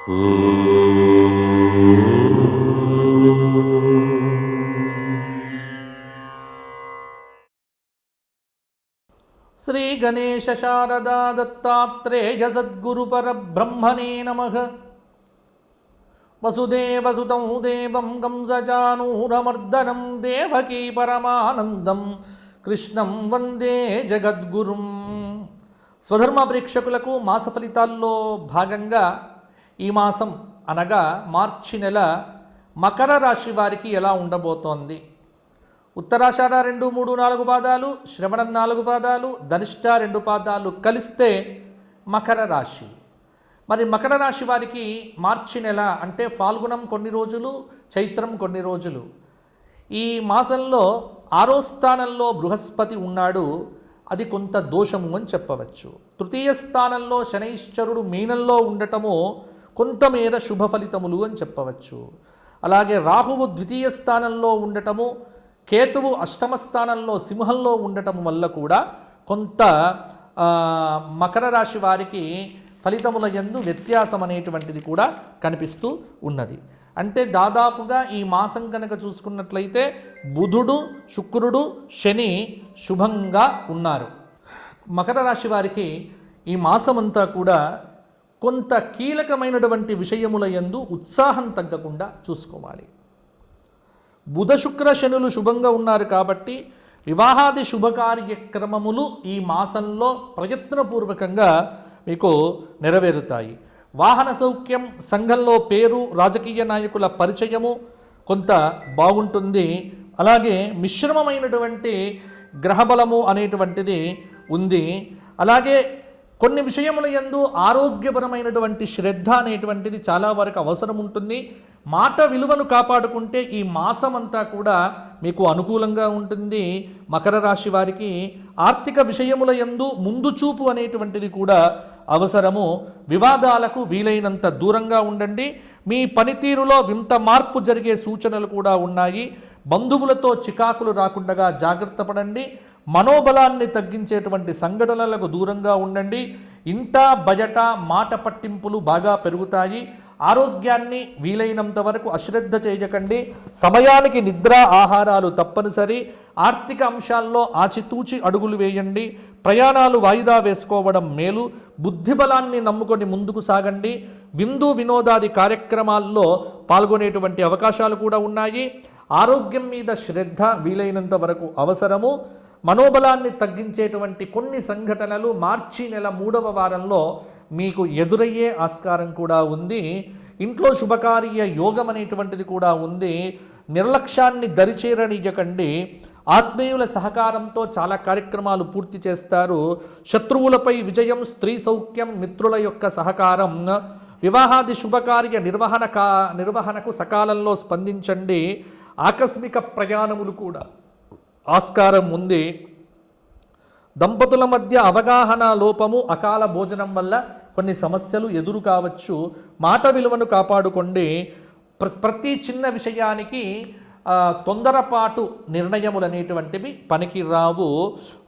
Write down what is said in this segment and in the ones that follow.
శ్రీ గణేశ శారదా దత్తాత్రేయ సద్గురు పరబ్రహ్మణే నమః. వసుదేవసుతం దేవం కంసచానూరమర్దనం దేవకీ పరమానందం కృష్ణం వందే జగద్గురుం. స్వధర్మ ప్రేక్షకులకు మాస ఫలితాల్లో భాగంగా ఈ మాసం అనగా మార్చి నెల మకర రాశి వారికి ఎలా ఉండబోతోంది? ఉత్తరాషాఢ 2, 3, 4 పాదాలు, శ్రవణం 4 పాదాలు, ధనిష్ట 2 పాదాలు కలిస్తే మకర రాశి. మరి మకర రాశి వారికి మార్చి నెల అంటే ఫాల్గుణం కొన్ని రోజులు, చైత్రం కొన్ని రోజులు. ఈ మాసంలో 6వ స్థానంలో బృహస్పతి ఉన్నాడు. అది కొంత దోషము అని చెప్పవచ్చు. తృతీయ స్థానంలో శనైశ్చరుడు మీనంలో ఉండటము కొంతమేర శుభ ఫలితములు అని చెప్పవచ్చు. అలాగే రాహువు ద్వితీయ స్థానంలో ఉండటము, కేతువు అష్టమ స్థానంలో సింహంలో ఉండటం వల్ల కూడా కొంత మకర రాశి వారికి ఫలితముల యందు వ్యత్యాసం అనేటువంటిది కూడా కనిపిస్తూ ఉన్నది. అంటే దాదాపుగా ఈ మాసం కనుక చూసుకున్నట్లయితే బుధుడు, శుక్రుడు, శని శుభంగా ఉన్నారు. మకర రాశి వారికి ఈ మాసమంతా కూడా కొంత కీలకమైనటువంటి విషయముల యందు ఉత్సాహం తగ్గకుండా చూసుకోవాలి. బుధ శుక్ర శనులు శుభంగా ఉన్నారు కాబట్టి వివాహాది శుభకార్యక్రమములు ఈ మాసంలో ప్రయత్నపూర్వకంగా మీకు నెరవేరుతాయి. వాహన సౌఖ్యం, సంఘంలో పేరు, రాజకీయ నాయకుల పరిచయము కొంత బాగుంటుంది. అలాగే మిశ్రమమైనటువంటి గ్రహబలము అనేటువంటిది ఉంది. అలాగే కొన్ని విషయముల యందు ఆరోగ్యపరమైనటువంటి శ్రద్ధ అనేటువంటిది చాలా వరకు అవసరం ఉంటుంది. మాట విలువను కాపాడుకుంటే ఈ మాసమంతా కూడా మీకు అనుకూలంగా ఉంటుంది. మకర రాశి వారికి ఆర్థిక విషయముల యందు ముందు చూపు అనేటువంటిది కూడా అవసరము. వివాదాలకు వీలైనంత దూరంగా ఉండండి. మీ పనితీరులో వింత మార్పు జరిగే సూచనలు కూడా ఉన్నాయి. బంధువులతో చికాకులు రాకుండా జాగ్రత్త పడండి. మనోబలాన్ని తగ్గించేటువంటి సంఘటనలకు దూరంగా ఉండండి. ఇంట బయట మాట పట్టింపులు బాగా పెరుగుతాయి. ఆరోగ్యాన్ని వీలైనంత వరకు అశ్రద్ధ చేయకండి. సమయానికి నిద్ర, ఆహారాలు తప్పనిసరి. ఆర్థిక అంశాల్లో ఆచితూచి అడుగులు వేయండి. ప్రయాణాలు వాయిదా వేసుకోవడం మేలు. బుద్ధిబలాన్ని నమ్ముకొని ముందుకు సాగండి. విందు వినోదాది కార్యక్రమాల్లో పాల్గొనేటువంటి అవకాశాలు కూడా ఉన్నాయి. ఆరోగ్యం మీద శ్రద్ధ వీలైనంత వరకు అవసరము. మనోబలాన్ని తగ్గించేటువంటి కొన్ని సంఘటనలు మార్చి నెల 3వ వారంలో మీకు ఎదురయ్యే ఆస్కారం కూడా ఉంది. ఇంట్లో శుభకార్య యోగం అనేటువంటిది కూడా ఉంది. నిర్లక్ష్యాన్ని దరిచేరనియకండి. ఆత్మీయుల సహకారంతో చాలా కార్యక్రమాలు పూర్తి చేస్తారు. శత్రువులపై విజయం, స్త్రీ సౌఖ్యం, మిత్రుల యొక్క సహకారం. వివాహాది శుభకార్య నిర్వహణకు సకాలంలో స్పందించండి. ఆకస్మిక ప్రయాణములు కూడా ఆస్కారం ఉంది. దంపతుల మధ్య అవగాహన లోపము, అకాల భోజనం వల్ల కొన్ని సమస్యలు ఎదురు కావచ్చు. మాట విలువను కాపాడుకోండి. ప్రతి చిన్న విషయానికి తొందరపాటు నిర్ణయములు అనేటువంటివి పనికి రావు.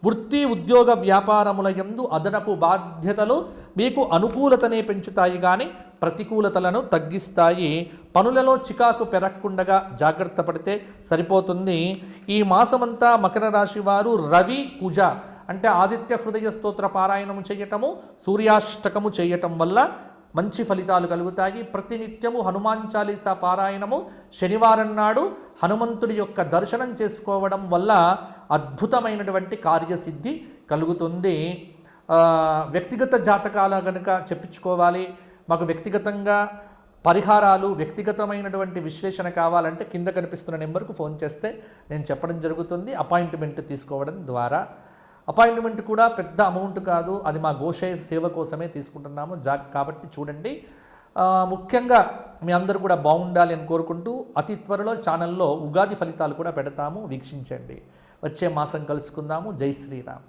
వృత్తి, ఉద్యోగ, వ్యాపారముల యందు అదనపు బాధ్యతలు మీకు అనుకూలతనే పెంచుతాయి కానీ ప్రతికూలతలను తగ్గిస్తాయి. పనులలో చికాకు పెరగకుండా జాగ్రత్త పడితే సరిపోతుంది. ఈ మాసమంతా మకర రాశి వారు రవి, కుజ అంటే ఆదిత్య హృదయ స్తోత్ర పారాయణము చేయటము, సూర్యాష్టకము చేయటం వల్ల మంచి ఫలితాలు కలుగుతాయి. ప్రతినిత్యము హనుమాన్ చాలీసా పారాయణము, శనివారం నాడు హనుమంతుడి యొక్క దర్శనం చేసుకోవడం వల్ల అద్భుతమైనటువంటి కార్యసిద్ధి కలుగుతుంది. వ్యక్తిగత జాతకాల కనుక చెప్పించుకోవాలి, మాకు వ్యక్తిగతంగా పరిహారాలు, వ్యక్తిగతమైనటువంటి విశ్లేషణ కావాలంటే కింద కనిపిస్తున్న నెంబర్కు ఫోన్ చేస్తే నేను చెప్పడం జరుగుతుంది. అపాయింట్మెంట్ తీసుకోవడం ద్వారా. అపాయింట్మెంట్ కూడా పెద్ద అమౌంట్ కాదు, అది మా గోశాయ సేవ కోసమే తీసుకుంటున్నాము. కాబట్టి చూడండి. ముఖ్యంగా మీ అందరూ కూడా బాగుండాలి అని కోరుకుంటూ అతి త్వరలో ఛానల్లో ఉగాది ఫలితాలు కూడా పెడతాము, వీక్షించండి. వచ్చే మాసం కలుసుకుందాము. జై శ్రీరామ్.